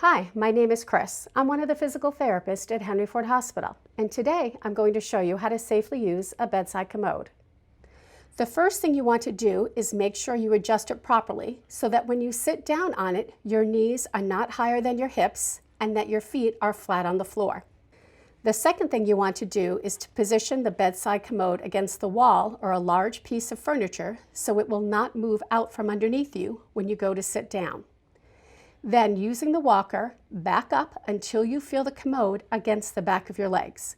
Hi, my name is Chris. I'm one of the physical therapists at Henry Ford Hospital, and today I'm going to show you how to safely use a bedside commode. The first thing you want to do is make sure you adjust it properly so that when you sit down on it, your knees are not higher than your hips and that your feet are flat on the floor. The second thing you want to do is to position the bedside commode against the wall or a large piece of furniture so it will not move out from underneath you when you go to sit down. Then, using the walker, back up until you feel the commode against the back of your legs.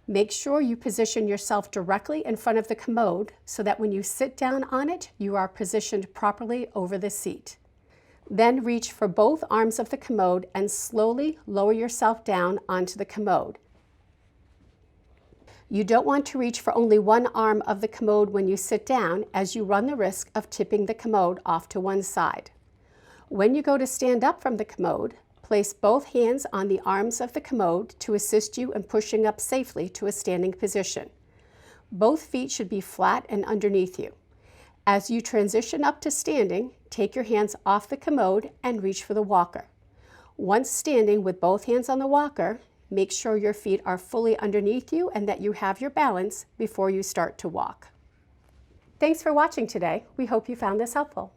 Make sure you position yourself directly in front of the commode so that when you sit down on it, you are positioned properly over the seat. Then reach for both arms of the commode and slowly lower yourself down onto the commode. You don't want to reach for only one arm of the commode when you sit down, as you run the risk of tipping the commode off to one side. When you go to stand up from the commode, place both hands on the arms of the commode to assist you in pushing up safely to a standing position. Both feet should be flat and underneath you. As you transition up to standing, take your hands off the commode and reach for the walker. Once standing with both hands on the walker, make sure your feet are fully underneath you and that you have your balance before you start to walk. Thanks for watching today. We hope you found this helpful.